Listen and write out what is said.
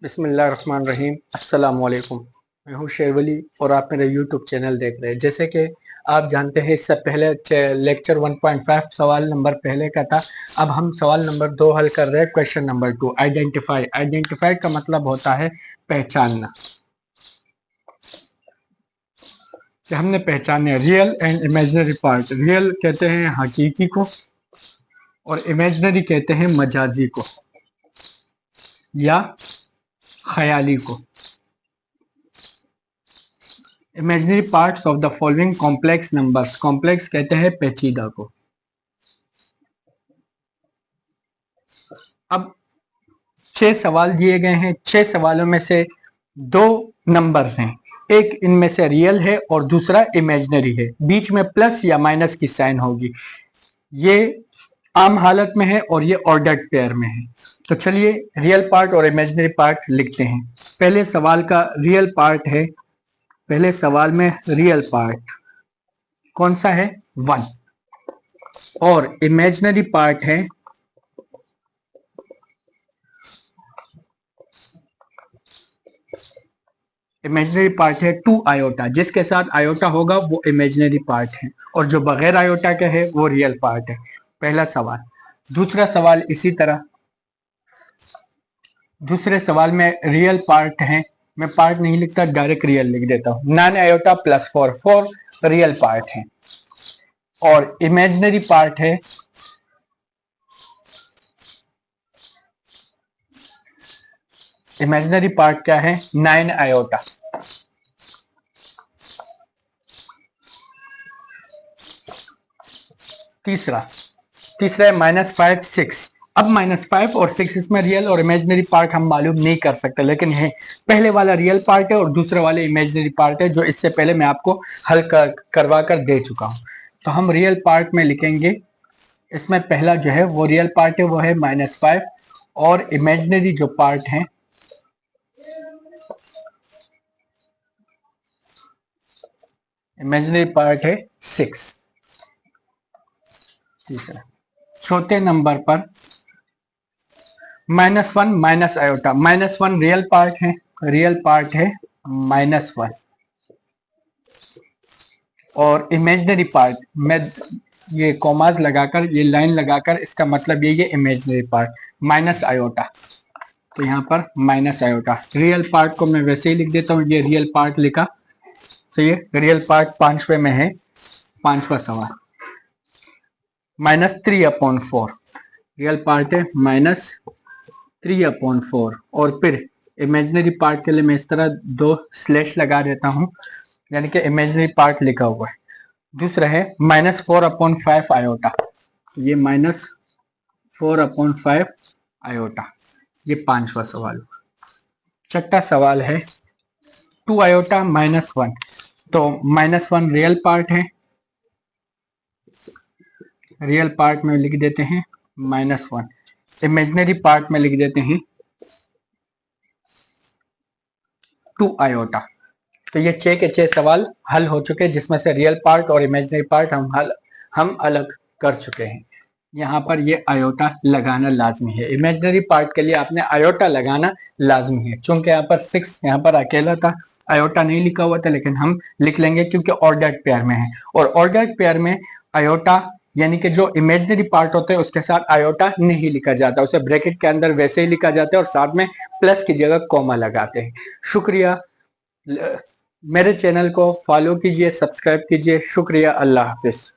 बिस्मिल्लाहिर्रहमानिर्रहीम। अस्सलाम वालेकुम। मैं हूँ शेरवली और आप मेरा यूट्यूब चैनल देख रहे हैं। जैसे कि आप जानते हैं, इससे पहले लेक्चर 1.5 सवाल नंबर पहले का था। अब हम सवाल नंबर 2 हल कर रहे हैं। Question number 2, identify. आइडेंटिफाई का मतलब होता है पहचानना, कि हमने पहचाने real and imaginary part. Real कहते हैं हकीकी को और इमेजिनरी कहते हैं मजाजी को या ख्याली को। Imaginary parts of the following complex numbers. Complex कहते हैं पेचीदा को। अब 6 सवाल दिए गए हैं। 6 सवालों में से 2 नंबर्स हैं, एक इनमें से रियल है और दूसरा इमेजिनरी है। बीच में प्लस या माइनस की साइन होगी। ये आम हालत में है और ये ऑर्डर्ड पेयर में है। तो चलिए रियल पार्ट और इमेजिनरी पार्ट लिखते हैं। पहले सवाल का रियल पार्ट है, पहले सवाल में रियल पार्ट कौन सा है? 1। और इमेजिनरी पार्ट है इमेजिनरी पार्ट है 2 आयोटा। जिसके साथ आयोटा होगा वो इमेजिनरी पार्ट है और जो बगैर आयोटा के है वो रियल पार्ट है। पहला सवाल। दूसरा सवाल इसी तरह। दूसरे सवाल में रियल पार्ट है, मैं पार्ट नहीं लिखता, डायरेक्ट रियल लिख देता हूं। 9 आयोटा प्लस 4, 4 रियल पार्ट है। और इमेजिनरी पार्ट है इमेजिनरी पार्ट क्या है? 9 आयोटा। तीसरा है -5, 6। अब -5 और 6 इसमें रियल और इमेजिनरी पार्ट हम मालूम नहीं कर सकते, लेकिन है पहले वाला रियल पार्ट है और दूसरे वाले इमेजिनरी पार्ट है, जो इससे पहले मैं आपको हल करवा कर दे चुका हूं। तो हम रियल पार्ट में लिखेंगे, इसमें पहला जो है वो रियल पार्ट है, वो है -5 और इमेजिनरी जो पार्ट है इमेजिनरी पार्ट है 6। तीसरा। चौथे नंबर पर -1 माइनस आयोटा। -1 रियल पार्ट है, रियल पार्ट है -1। और इमेजिनरी पार्ट में ये कॉमास लगाकर, ये लाइन लगाकर, इसका मतलब ये इमेजिनरी पार्ट माइनस आयोटा। तो यहाँ पर माइनस आयोटा। रियल पार्ट को मैं वैसे ही लिख देता हूँ, ये रियल पार्ट लिखा। सही है। रियल पार्ट 5वें में है, 5वां सवाल। -3/4 रियल पार्ट है, -3/4। और फिर इमेजिनरी पार्ट के लिए मैं इस तरह 2 स्लैश लगा देता हूं, यानी कि इमेजिनरी पार्ट लिखा हुआ है। दूसरा है -4/5 आयोटा। ये -4/5 आयोटा। ये 5वां सवाल। छठा सवाल है 2 आयोटा -1। तो -1 रियल पार्ट है, रियल पार्ट में लिख देते हैं -1। इमेजिनरी पार्ट में लिख देते हैं 2 आयोटा। तो ये 6 के 6 सवाल हल हो चुके हैं, जिसमें से रियल पार्ट और इमेजिनरी पार्ट हम अलग कर चुके हैं। यहाँ पर ये आयोटा लगाना लाजमी है। इमेजिनरी पार्ट के लिए आपने आयोटा लगाना लाजमी है। चूंकि यहाँ पर 6 यहाँ पर अकेला था, आयोटा नहीं लिखा हुआ था, लेकिन हम लिख लेंगे क्योंकि ऑर्डर्ड पेयर में है। और ऑर्डर्ड पेयर में आयोटा यानी कि जो इमेजिनरी पार्ट होते हैं उसके साथ आयोटा नहीं लिखा जाता, उसे ब्रैकेट के अंदर वैसे ही लिखा जाता है और साथ में प्लस की जगह कॉमा लगाते हैं। शुक्रिया। मेरे चैनल को फॉलो कीजिए, सब्सक्राइब कीजिए। शुक्रिया। अल्लाह हाफिज।